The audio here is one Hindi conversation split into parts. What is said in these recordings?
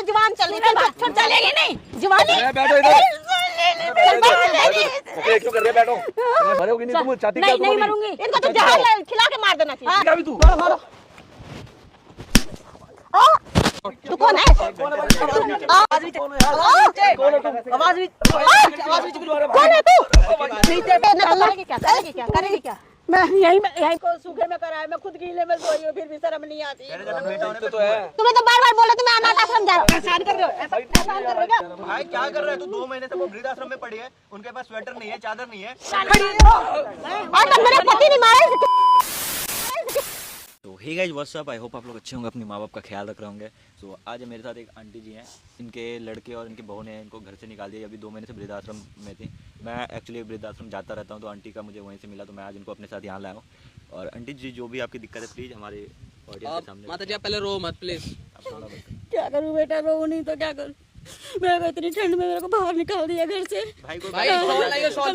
जवान चल रही है, चलेगी नहीं जवानी। बैठो इधर, क्यों कर रहे? बैठो, मरोगी नहीं तुम, छाती क्या नहीं मरूंगी, इनको तो जहर खिला के मार देना चाहिए। क्या भी तू मारो। तू कौन है? आवाज भी कौन है तू? क्या करेगी क्या? मैं यहीं को सूखे में कराया, मैं खुद गीले में सोई हूँ, फिर भी शर्म नहीं आती। तुम्हें तो बार-बार बोला तुम अनाथ आश्रम जाओ। एहसान कर रहे हो, एहसान कर रहे हो क्या? भाई क्या कर रहा है तू? 2 महीने से वो वृद्धाश्रम में पड़ी है, उनके पास स्वेटर नहीं है, चादर नहीं है। और तुम मेरे पति नहीं मारे। तो hey guys what's up, I hope आप लोग अच्छे होंगे, अपने माँ बाप का ख्याल रख रहे होंगे। सो आज मेरे साथ एक आंटी जी हैं, इनके लड़के और इनकी बहू ने इनको घर से निकाल दिया। अभी 2 महीने से वृद्धाश्रम में थी। मैं एक्चुअली वृद्धाश्रम जाता रहता हूँ, तो आंटी का मुझे वहीं से मिला, तो मैं आज इनको अपने साथ यहाँ लाया हूँ। और आंटी जी जो भी आपकी दिक्कत है प्लीज़ हमारे ऑडियंस के सामने। माता जी आप पहले रो मत प्लीज़। क्या करूँ बेटा, रो नहीं तो क्या करूँ? मैं इतनी ठंड में मेरे को बाहर निकाल दिया घर से। भाई कम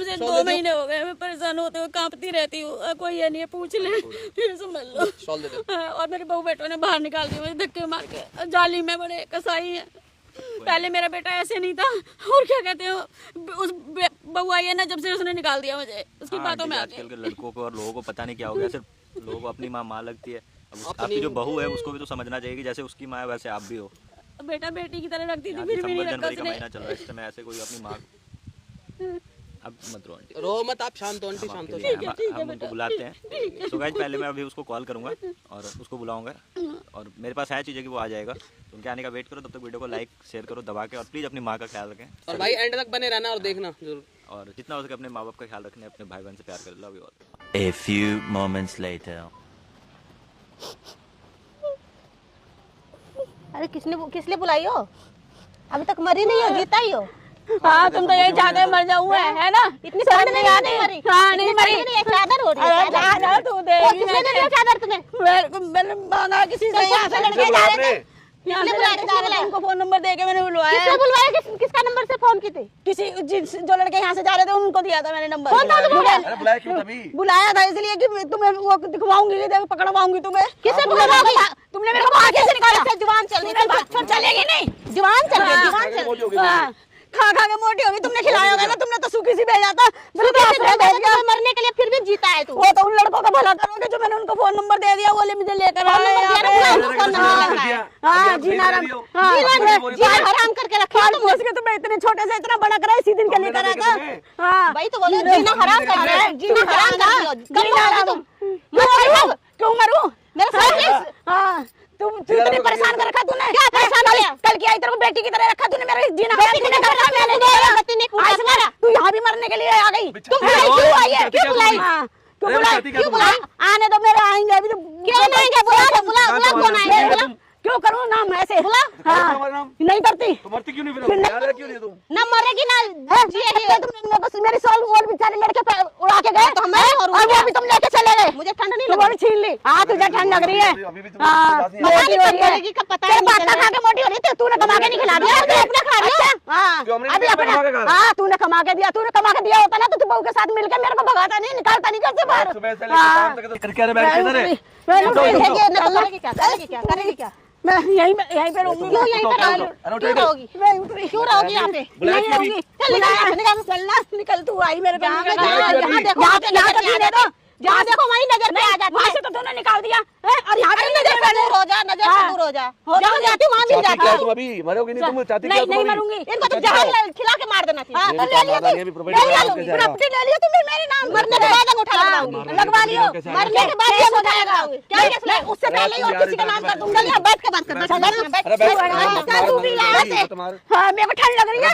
से 2 महीने हो गए, मैं परेशान होते हुए कांपती रहती हूँ। कोई ये नहीं है, पूछ ले फिर समझ लो। शॉल दे दो। और मेरे बहू बेटों ने बाहर निकाल दिया मुझे धक्के मार के। जाली में बड़े कसाई है। पहले मेरा बेटा ऐसे नहीं था। और क्या कहते हैं, उस बहू आई है ना, जब से उसने निकाल दिया मुझे, उसकी बातों में आजकल के लड़कों को और लोगों को पता नहीं क्या हो गया, सिर्फ लोगों को अपनी माँ लगती है। अब आपकी जो बहू है उसको भी तो समझना चाहिए कि जैसे उसकी माँ है वैसे आप भी हो। बेटा बेटी की तरह रखती थी, फिर भी नहीं रखा उसने। महीना चल रहा है, इस समय ऐसे कोई अपनी माँ अब मत रो आंटी, रो मत आप, शांत हो आंटी, शांत हो। हम उनको बुलाते हैं। तो गाइस पहले मैं अभी उसको कॉल करूंगा और उसको बुलाऊंगा, और मेरे पास है चीज़ें कि वो आ जाएगा। तो उनके आने का वेट करो, तब तक वीडियो को लाइक शेयर करो दबा के, और प्लीज़ अपनी माँ का ख्याल रखें। और भाई एंड तक बने रहना और देखना जरूर। और जितना हो सके अपने माँ बाप का ख्याल रखने, अपने भाई बहन से प्यार कर। Love you all. A few moments later. अरे किसने बुलाई हो? अभी तक मरी नहीं हो, जीता ही हो। हाँ तुम तो यही चाहते मर जाऊँ है ना? इतनी शर्म नहीं आती? हाँ नहीं मरी, चादर हो रही है। चादर तू दे, किसने दे दिया चादर तुम्हें? मैंने मांगा किसी से। यहाँ से लड़के जा रहे थे, उनको फोन नंबर दे के मैंने बुलवाया। किसने बुलवाया? किसका नंबर से फोन की थी? किसी जो लड़के यहाँ से जा रहे थे उनको दिया था मैंने नंबर। बुलाया क्यों तभी? बुलाया था इसलिए कि तुम्हें वो दिखवाऊंगी, पकड़वाऊंगी तुम्हें। किससे पकड़वाओगी? तुमने मेरे को आगे से निकाला। जवान चल रही है, चलेगी नहीं जवान चल रही, जवान चल रही। खा के मोटी होगी, तुमने खिलाया होगा ना, तुमने तो सूखी सी भेजा था। मरने के लिए फिर भी जीता है तू। वो तो उन लड़कों का भला करोगे जो मैंने उनको फोन नंबर दे दिया, वो मुझे लेकर हराम करके रखा। तुम्हें इतने छोटे से इतना बड़ा करा, इसी दिन के लिए करा था। हाँ भाई तो बोले जीना हराम कर रहा है, जीना हराम था। क्यों मरूं मेरे साथ? हाँ तुम इतने परेशान कर रखा तूने। क्या परेशान हो? कल की आई तेरे को बेटी की तरह रखा तूने, मेरा जीना हराम तूने कर रखा। मैंने नहीं, तू यहाँ भी मरने के लिए आ गई। तुम क्यों आई है? क्यों बुलाई? क्यों बुलाई? आने दो, मेरे आएंगे अभी। क्यों नहीं आएंगे? बुला कौन आएंगे? क्यों करूँ नाम ऐसे? हाँ नहीं करती। मरती क्यों नहीं? तुम न मरेगी ना तुमने, बस मेरी सोल और बेचारे लड़के पे उड़ा के गए, और वो भी तुम लेके चले गए। मुझे ठंड नहीं लगी, छीन ली। हाँ तुझे ठंड लग रही है। मोटी हो रही है, पता है बात खा के मोटी हो रही थी। तूने कमा के नहीं खिला दिया, अपना खा लिया। अभी अपना, हाँ तूने कमा के दिया। तूने कमा के दिया होता ना तो तू बहू के साथ मिलकर मेरे को भगाता नहीं, निकालता नहीं घर से बाहर। करेगी क्या? मैं यहीं पे रहूंगी। क्यों यहीं पे रहोगी? क्यों रहोगी यहाँ पे? नहीं रहूंगी। चलना, निकल तू आई मेरे पे। जहाँ देखो वहीं नजर पे आ जाती है। वहाँ से तो तूने निकाल दिया, और यहाँ पे नजर से दूर हो जा, नजर से दूर हो जा। जहाँ जाती वहाँ मिल जाती है। तुम अभी मरोगी नहीं, तुम छाती क्या? नहीं मरूंगी, इनको तो जहर खिला के मार देना चाहिए। ले लिया प्रॉपर्टी, ले लिया तुमने मेरे नाम। मरने के बाद उठा लगवा लियो, मरने के बाद ये उठाएगा। क्या केस ले? उससे पहले ही और किसी का नाम कर दूंगा। यहाँ बैठ के बात कर। तू भी यहाँ से। हाँ मेरे को ठंड लग रही है।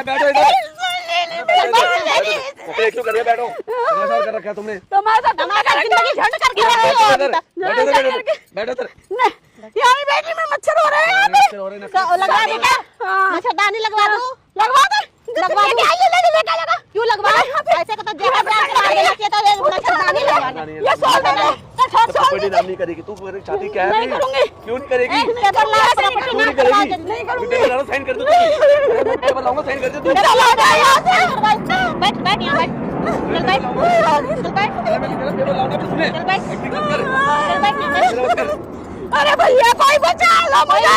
बैठो इधर, क्यों कर रहे? बैठो, कर रखा है तुमने। तुम्हारा जिंदगी झंड करके बैठो इधर। यहाँ भी बैठी में मच्छर हो रहे हैं। यहाँ पे लगवा दे क्या? मच्छरदानी लगवा दो। लगवा दे, लगवा दे। लगा क्यों लगवा? ऐसे को तो जहर मार देना चाहिए था। मच्छरदानी लगवा दे। ये सोल दे दे, प्रॉपर्टी नाम नहीं करेगी तू। मेरी छाती क्या है? नहीं करूंगी। क्यों नहीं करेगी? पेपर ला, प्रॉपर्टी नहीं करेगी। नहीं करूंगी। पेपर साइन कर दो, पेपर लाऊंगा, साइन कर दो तू। चलो यहाँ से, बैठ बैठ यहाँ बैठ। चल बैठ, चल बैठ, पेपर लाऊंगा भी सुने। चल बैठ, चल बैठ। अरे भैया कोई भाई बचा लो मुझे।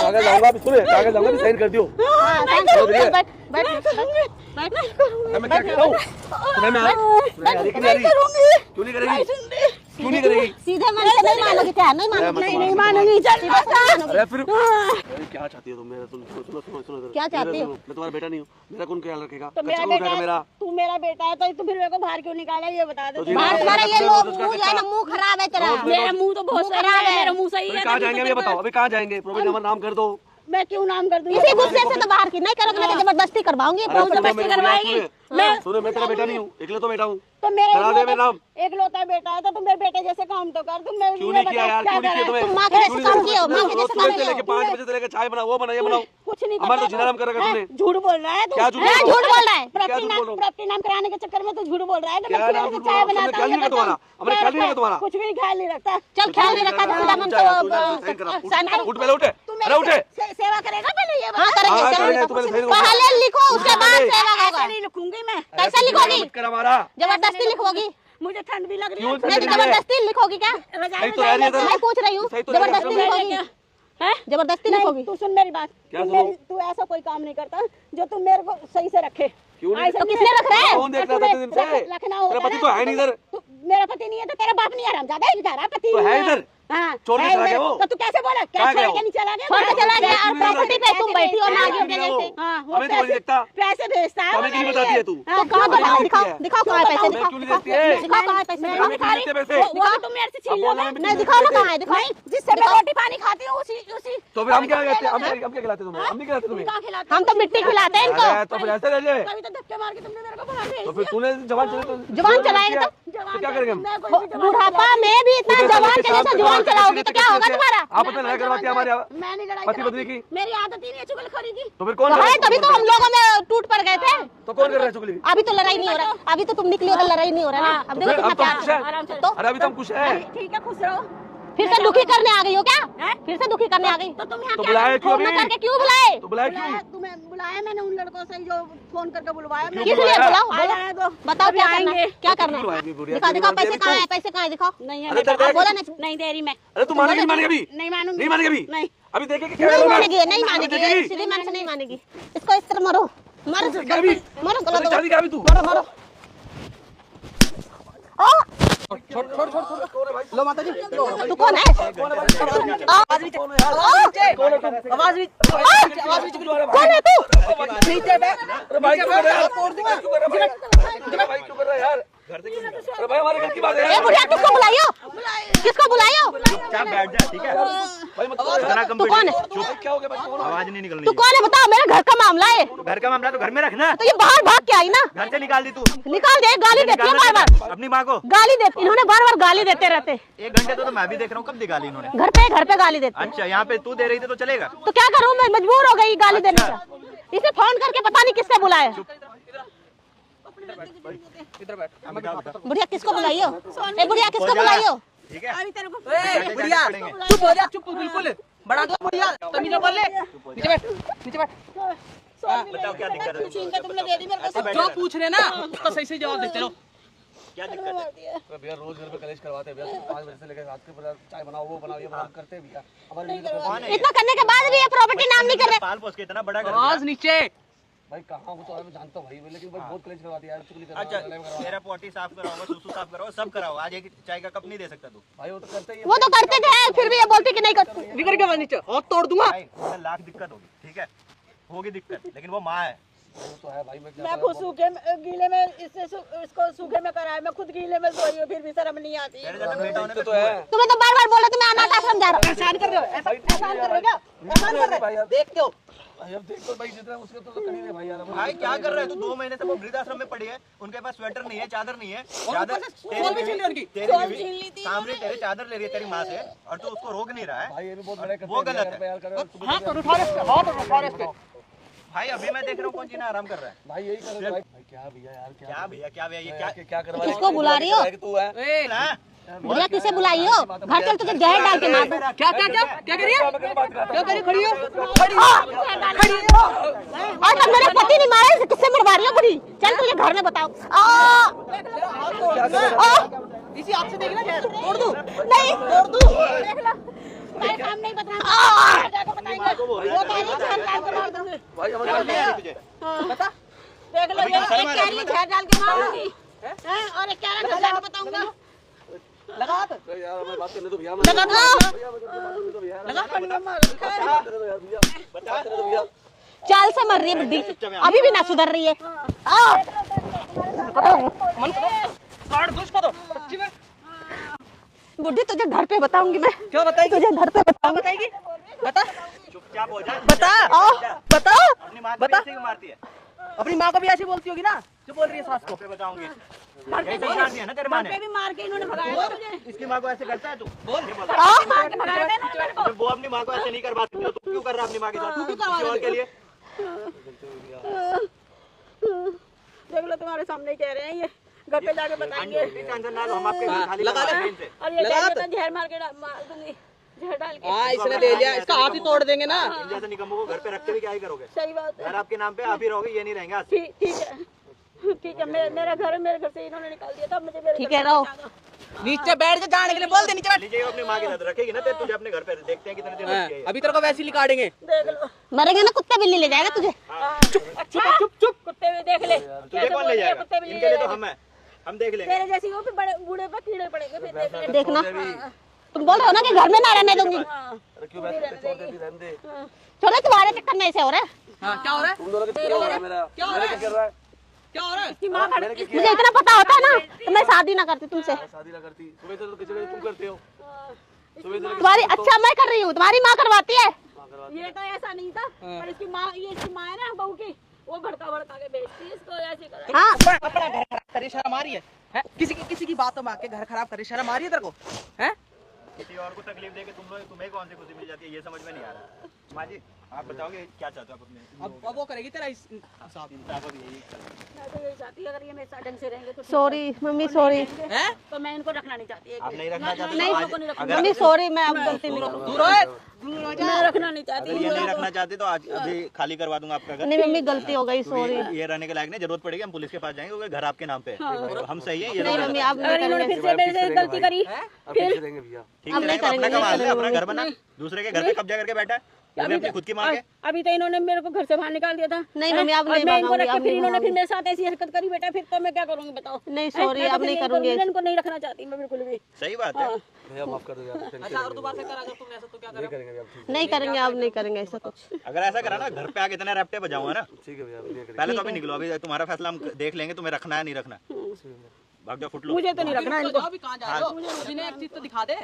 कागज लाऊंगा, सुने कागज लाऊंगा, साइन कर दियो। मैं क्या कह रहा हूँ? सुने मैं क्यों नहीं करेगी? क्यों नहीं करेगी? सीधे मन से नहीं मानोगी क्या? नहीं मानोगी? नहीं मानोगी। चल अरे फिर क्या चाहती हो तुम मेरा? तुम सुनो सुनो सुनो, क्या चाहती हो? मैं तुम्हारा बेटा नहीं हूँ, मेरा कौन ख्याल रखेगा? तो मेरा बेटा है, तू मेरा बेटा है तो फिर मेरे को बाहर क्यों निकाला ये बता दे। बाहर तुम्हारा ये लो मुंह जो है ना, मुंह खराब है तेरा। मेरा मुंह तो बहुत खराब है, मेरा मुंह सही है। कहाँ जाएंगे ये बताओ? अभी कहाँ जाएंगे? प्रोफेट नंबर नाम कर दो। मैं क्यों नाम कर दूं? इसी गुस्से से तो बाहर की नहीं करोगे ना, जबरदस्ती करवाऊंगी। जबरदस्ती करवाएगी। सुनो मैं तेरा बेटा नहीं हूँ, एकले तो बेटा हूँ। तो मेरा करा दे मेरा नाम। एक लौता बेटा है तो तुम मेरे बेटे जैसे काम तो कर। तुम क्यों नहीं किया यार? क्यों नहीं किया तुम्हें? तुम माँ के जैसे काम किए हो, माँ के जैसे काम किए लेके 5 बजे से लेके चाय बनाओ, वो बनाओ, ये बनाओ। कुछ नहीं हमारा तो जीना नाम कर रखा तुमने। झूठ बोल रहा है तू। क्या झूठ बोल हाँ, रहा है? झूठ बोल रहा है। क्या झूठ बोल रहा हूँ? प्रॉपर्टी नाम कराने के चक्कर में तू झूठ बोल रहा है। क्या नाम झूठ बोल रहा हूँ? हमने ख्याल नहीं रखा तुम्हारा, हमने ख्याल नहीं रखा तुम्हारा। कुछ भी ख्याल नहीं रखता। चल ख्याल नहीं रखता तो मन तो उठ पहले, उठे अरे उठे। सेवा करेगा पहले ये हाँ, करेंगे, तुम्हें सही होगा। पहले लिखो उसके बाद सेवा होगा। नहीं लिखूंगी मैं। कैसे लिखोगी? मत कर हमारा। जबरदस्ती लिखोगी? मुझे ठंड भी लग रही क्यों है। ठंड लग रही है? जबरदस्ती लिखोगी क्या? सही तो रह रही है इधर। मैं पूछ रही हूँ, सही तो रह रही है। जबरदस्ती लिखोगी? हैं? जबरदस्ती लिखोगी? तू सुन मेरी बात। क्या सुनो? तू ऐसा कोई काम नहीं करता जो तू मेरे को सही से रखे। क्यों नहीं? तो किसने रख रहा है? कौन देख रहा था दिन से? रखना तेरा पति तो है नहीं इधर। मेरा पति नहीं है तो तेरा बाप नहीं है, ज्यादा ही बेचारा पति तो है इधर। हाँ, चोर के है चला गया इधर। वो? तो तू कैसे बोला? क्या कहाँ छोड़ गया के वो? नहीं चला गया? छोड़ के चला गया और प्रॉपर्टी पे तुम बैठी हो नागिन के जैसे। हाँ, वो हमें तो नहीं देखता। पैसे भेजता है। हमें क्यों नहीं बताती है तू? तो कहाँ बताओ? दिखाओ दिखाओ कहाँ है पैसे? हमें क्यों नहीं देखती है? दिखाओ कहाँ है पैसे? हमें क्यों नहीं देते पैसे? वो तो तुम मेरे से छीन लोगे। नहीं दिखाओ ना कहाँ है, दिखाओ। जिससे मैं रोटी पानी खाती हूँ उसी तो फिर हम क्या कहते हैं? हम क्या खिलाते तुम्हें? हम नहीं खिलाते तुम्हें। कहाँ खिलाते हम तो मिट्टी खिलाते हैं इनको। अरे तो फिर ऐसे रह जाए। कभी तो धक्के मार के तुमने मेरे को बाहर भेज तो फिर तूने जवान चले तो जवान चलाएगा तो क्या करेंगे हम? बुढ़ापा में भी इतना जवान के जैसा जवान चलाओगे तो क्या होगा तुम्हारा? आप पता लड़ाई करवाती है हमारे मैं नहीं लड़ाई पति कराती। पत्नी की। मेरी आदत ही नहीं है चुगलखोरी की। तो फिर कौन तो है करेगा? तभी तो हम लोगों में टूट पड़ गए थे। तो कौन कर रहा है चुगली? अभी तो लड़ाई नहीं हो रहा, अभी तो तुम निकली हो तो लड़ाई नहीं हो रहा ना। अब तो देखो फिर कितना हम तो खुश प्यार। हैं। आराम से। तो अरे अभी तो हम खुश हैं। ठीक है, खुश रहो। फिर से दुखी करने आ गई हो क्या? हैं? फिर से दुखी करने आ गई? तो तुम यहाँ तो क्या बुलाए क्यों फोन अभी? करके क्यों बुलाए? तो बुलाए क्यों? तुम्हें बुलाया मैंने उन लड़कों से जो फोन करके बुलवाया। क्यों किस लिए बुलाओ? आया है तो बताओ क्या करना है? आएंगे। क्या करना क्यों है? आएंगी बुढ़िया? दिखाओ दिखाओ पैसे अभी कहाँ तो- है? पैसे कहाँ है? दिखाओ। नहीं है, अरे मैं तो बोला ना। नहीं दे रही मैं। अरे तू मानेगी नहीं मानेगी अभी? नहीं मानूंगी। नहीं मानेगी अभी? नहीं। अभी देखेगी क्या नहीं होगा? मानेगी, नहीं मानेगी, देखेगी? सीधी मन से नहीं मानेगी। इसको इस तरह मारो, मारो, क्या अभी? मारो, गला अरे दो, शादी क्या अभी तू? मारो, मारो। लो माता जी। तू कौन है? आवाज भी कौन है तू? अरे भाई क्यों कर रहा है यार? क्यों कर रहा है भाई? भाई क्यों कर रहा है यार? अरे भाई हमारे घर की बात है ए यार। बुढ़िया किसको बुलाइयो? किसको बुलाइयो? चुपचाप बैठ जा, ठीक है? भाई मत करो इतना यार। कम तू कौन है? भाई क्या हो गया? भाई कौन है? आवाज नहीं निकलनी तू कौन है बताओ? मेरे घर का मामला है घर का मामला तो घर में रखना। तो ये बाहर भाग के आई ना? घर से निकाल दी तू। निकाल दे, गाली देती है बार बार, अपनी माँ को गाली देती, इन्होंने बार बार गाली देते रहते। 1 घंटे तो मैं भी देख रहा हूँ, कब निकाली इन्होंने? घर पे गाली देते। अच्छा, यहाँ पे तू दे रही थी तो चलेगा? तो क्या करूं मैं? मजबूर हो गई गाली देने का। इसे फोन करके पता नहीं किससे बुलाया। बुढ़िया किसको बुलाइयो? ए बुढ़िया किसको बुलाइयो? ठीक है? अभी तेरे को बुढ़िया चुप हो जा, चुप बिल्कुल। बढ़ा दो बुढ़िया, तमीज़ बोल ले। नीचे बैठ, नीचे बैठ। बताओ क्या दिक्कत है? छीन के तुमने दे दी मेरे को। जो पूछ रहे ना उसका सही से जवाब देते रहो। क्या दिक्कत है? अरे भैया रोज घर पे कलेश करवाते हैं भैया। 5 बजे से लेकर रात के बाद चाय बनाओ, वो बनाओ, ये बनाओ करते हैं भैया। हमारे लिए कौन है? इतना करने के बाद भी ये प्रॉपर्टी नाम नहीं कर रहे। पाल पोस के इतना बड़ा घर आवाज है। नीचे। भाई कहाँ वो तो मैं जानता हूँ भाई, लेकिन भाई बहुत कलेश करवाती है यार। चुगली करवाती अच्छा, है, लड़ाई करवाती है। तेरा पोटी साफ कराओ, सुसु साफ कराओ, सब कराओ। आज एक चाय का कप नहीं दे सकता तू। भाई वो तो करते ही है। वो तो करते थे, फिर भी ये बोलते कि नहीं करते। बिगड़ के नीचे हाथ तोड़ दूंगा। भाई तुम्हें लाख दिक्कत होगी, ठीक है? होगी दिक्कत, लेकिन वो माँ है। वो तो है भाई। मैं खुद सूखे गीले में इसको सूखे में कराया, मैं खुद गीले में सोई हूँ, फिर भी शर्म नहीं आती। तेरे जैसा बेटा होने पे तो है तुम्हें तो बार बार बोला तुम्हें अनाथ आश्रम जा रहा हूँ। एहसान कर रहे हो? एहसान कर रहे हो क्या? एहसान कर रहे हो? देखते हो? भाई अब देख तो भाई जितना उसके तो कहीं नहीं भाई यार। भाई क्या कर रहा है तू? 2 महीने से वो वृद्धाश्रम में पड़ी है, उनके पास स्वेटर नहीं है, चादर नहीं है। चादर शॉल भी छीन ली उनकी। सामने तेरे चादर ले रही है तेरी माँ से, और तू उसको रोक नहीं रहा है। भाई ये भी बहुत बड़े करते वो हैं गलत यार, है। यार कर हाथ और उठा रहे, हाथ और उठा रहे। भाई अभी मैं देख रहा हूँ कौन जीना आराम कर रहा है। भाई यही कर भाई। भाई क्या भैया यार, क्या भैया, क्या भैया, ये क्या? क्या करवा किसको बुला रही हो? तू है ए, ना? बुढ़िया किसे बुलाई हो? घर चल तुझे जहर डाल के मार दूं। क्या क्या क्या क्या करिए? क्या करिए? खड़ी हो, खड़ी और तब मेरे पति नहीं मारा, इसे किससे मरवा रही हो बुढ़ी? चल तुझे घर में बताओ। इसी हाथ से देखना, तोड़ दूं। नहीं, देख लो। तुम्हारे सामने ही बताएंगे, जाकर बताएंगे। वो कह रही है, छेड़ डाल के मार दूंगी। भाई हमारे तुझे बता देख लो, ये कह रही है, छेड़ डाल के मार दूंगी। हैं? और एक कह रहा है, घर जाके बताऊंगा। लगा हाथ। यार हमें बात करने दो भैया लगा दो। बता चाल से मर रही है बुड्ढी, अभी भी ना सुधर रही है। काट दो इसको तो सच्ची में। बुड्ढी तुझे घर पे बताऊंगी मैं, क्यों बताएगी? तुझे घर पे बताऊंगी। बताएगी? बता चुपचाप हो जा। बता बता अपनी माँ को बता। ऐसे क्यों मारती है? अपनी माँ को भी ऐसी बोलती होगी ना जो बोल रही है सास को। पे बताऊंगी। ऐसे ही मारती है ना तेरे माँ घर ने। पे भी मार के इन्होंने भगाया था मुझे। इसकी माँ को ऐसे करता है तू? बोल। मार के भगाया था इन्होंने मेरे को। जब वो अपनी माँ को ऐसे नहीं कर पाती तो तू क्यों कर रहा है अपनी माँ के साथ? किसी और के लिए? देख लो, तुम्हारे सामने ही कह रहे हैं ये, घर पे जाके बताएंगे। टेंशन ना लो, हम आपके घर खाली लगा करवा ले। देंगे इनसे। और ये लगा कह तो। रहे थे, जहर मार के मार दूंगी, जहर डाल के। हाँ इसने ले लिया, इसका हाथ ही तोड़ देंगे ना। इन जैसे निकम्मों को घर पे रख के भी क्या ही करोगे? सही बात है। घर आपके नाम पे आप ही रहोगे, ये नहीं रहेंगे आज। ठीक है, ठीक है। मेरा घर है, मेरे घर से इन्होंने निकाल दिया था, मुझे मेरे ठीक घर है, पे रहो। पहुंचा दो। नीचे बैठ के जाने के लिए बोल दे, नीचे बैठ। लीजिए अपनी माँ के साथ रखेगी ना तेरे, तुझे अपने घर पे देखते हैं कितने दिन हाँ, रखी है ये। अभी तेरे को वैसे ही निकालेंगे। देख लो। मरेंगे ना, कुत्ता बिल्ली ले जाएगा तुझे। चुप कुत्ते भी देख ले। तुझे कौन ले जाएगा? कुत्ते भी इनके लिए तो हम हैं, हम देख लेंगे। तेरे जैसी वो भी बड़े बूढ़े पे कीड़े पड़ेंगे, फिर देख ले। देखना, तुम बोल रहे हो ना कि घर में ना रहने दूंगी। हाँ, अरे क्यों वैसे छोड़ देती रहने दे। छोड़ो, तुम्हारे चक्कर में ऐसे हो रहा है। हाँ क्या हो रहा है? तुम दोनों के क्या हो रहा है मेरा? मेरा क्या कर रहा है? क्या हो रहा है? इसकी माँ खड़ी- मुझे इतना पता होता है ना तो मैं शादी ना करती तुमसे। शादी ना करती। सुबह से तो किसी तुम करते हो। सुबह से तुम्हारी अच्छा मैं कर रही हूँ, तुम्हारी माँ करवाती है। ये तो ऐसा नहीं था, पर इसकी माँ, ये इसकी माँ है ना बहू की, वो भड़का भड़का के बेचती है इसको, ऐसे कर। हाँ, अपना घर खराब करे, शर्म आ रही है? हैं? किसी की बातों में आके घर खराब करे, शर्म आ रही है तेरे को? हैं? किसी और को तकलीफ देके तुम्हें कौन सी खुशी मिल जाती है, ये समझ में नहीं आ रहा। माँ जी आप बताओगे क्या चाहते हो आप अपने? अब वो करेगी तेरा हिसाब। चिंता को भी यही मैं तो यही चाहती, अगर ये मेरे साथ ढंग से रहेंगे तो ठीक सॉरी मम्मी, सॉरी हैं? तो मैं इनको रखना नहीं चाहती। आप नहीं रखना चाहते? नहीं, तो आज- अगर मम्मी सॉरी, मैं अब गलती नहीं करूँगी। दूर हो जा। मैं रखना नहीं चाहती। अगर ये नहीं रखना चाहते तो आज अभी खाली करवा दूंगा आपका घर। नहीं मम्मी, गलती हो गई, सॉरी। ये रहने के लायक नहीं, जरूरत पड़ेगी हम पुलिस के पास जाएंगे, क्योंकि घर आपके नाम पे है। हम सही है, ये नहीं लोग मम्मी, आप अगर नहीं इन्होंने करेंगे। फिर से मेरे से गलती करी, अब पीछे रहेंगे भैया। ठीक अब है, नहीं अपना करेंगे, कमाल है, नहीं अपना घर बना, करेंगे। दूसरे के घर पे कब्जा करके बैठा है, वो भी अपनी खुद की माँ के। अभी तो इन्होंने मेरे को घर से बाहर निकाल दिया था। नहीं मम्मी, अब और नहीं मैं इनको भगाऊंगी, रख के अब फिर नहीं इन्होंने फिर भगाऊंगी। मेरे साथ ऐसी हरकत करी बेटा, फिर तो मैं क्या करूंगी बताओ? नहीं सॉरी, मैं अब तो नहीं यही करूंगी। करूंगी, इनको नहीं रखना चाहती मैं बिल्कुल भी। सही बात है। भैया माफ कर दो यार। टेंशन अच्छा और दोबारा से करा अगर तुमने ऐसा तो क्या नहीं करें? करेंगे भैया, ठीक नहीं करेंगे, अब नहीं करेंगे ऐसा कुछ। अगर ऐसा करा ना, घर पे आके इतने रैप्टे बजाऊंगा ना, ठीक है भैया, नहीं करेंगे। पहले तो अभी निकलो, अभी तुम्हारा फैसला हम देख लेंगे, तुम्हें रखना है नहीं रखना। भाग जाओ, फुट लो। मुझे तो नहीं रखना इनको। अभी कहाँ जा रहे हो? जिन्हें एक चीज तो दिखा दे।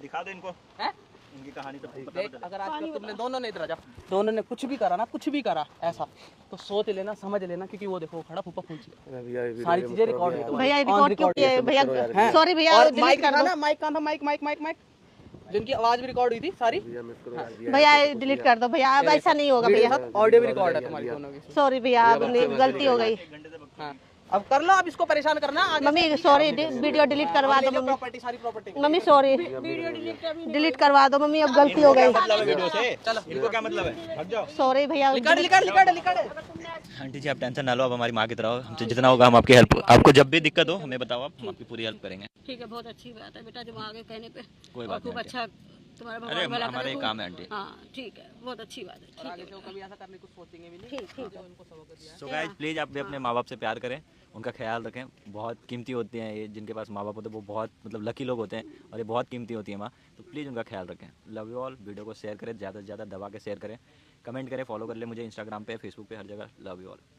दिखा दो इनको हैं? इनकी कहानी सब पता देख चले। अगर आज तुमने दोनों ने इधर आ जा, दोनों ने कुछ भी करा ना, कुछ भी करा ऐसा तो सोच लेना, समझ लेना, क्योंकि वो देखो खड़ा फूफा फूंची अरे भैया, ये सारी वीडियो चीजें मत करो रिकॉर्ड भैया। है भैया On रिकॉर्ड क्यों record किया है भैया? हैं? सॉरी भैया, और डिलीट माइक कर दो। ना, माइक कहाँ था? माइक जिनकी आवाज भी रिकॉर्ड हुई थी सारी, भैया मत करो यार, भैया। भैया डिलीट कर दो भैया, अब ऐसा नहीं होगा भैया। ऑडियो भी रिकॉर्ड है तुम्हारी दोनों की। सॉरी भैया, अब नहीं, गलती हो गई। हाँ अब कर लो, अब इसको परेशान करना आगे मम्मी सॉरी, वीडियो डिलीट करवा दो मम्मी। प्रॉपर्टी, सारी प्रॉपर्टी। मम्मी सॉरी, डिलीट करवा दो मम्मी, अब गलती हो गई। मतलब है वीडियो से? चलो, इनको क्या मतलब है? भाग जाओ। सॉरी भैया, लिखा आंटी जी आप टेंशन ना लो, अब हमारी माँ की तरह हो, हमसे जितना होगा हम आपकी हेल्प, आपको जब भी दिक्कत हो हमें बताओ, आप हम आपकी पूरी हेल्प करेंगे। ठीक है, बहुत अच्छी बात है बेटा, जब आगे कहने पे कोई और बात खूब नहीं अच्छा तुम्हारा अरे भगवान भला हमारा करे ये खूब। काम है आंटी। हाँ ठीक है, बहुत अच्छी बात है। ठीक आगे से वो कभी ऐसा करने की सोचेंगे भी नहीं। ठीक है। सो गाइस प्लीज़ आप भी अपने माँ बाप से प्यार करें, उनका ख्याल रखें, बहुत कीमती होती हैं ये, जिनके पास माँ बाप होते हैं वो बहुत मतलब लकी लोग होते हैं, और ये बहुत कीमती होती है माँ, तो प्लीज़ उनका ख्याल रखें। Love you all. वीडियो को शेयर करें, ज़्यादा से ज़्यादा दबा के शेयर करें, कमेंट करें, फॉलो कर ले मुझे इंस्टाग्राम पे, फेसबुक पे, हर जगह। Love you all.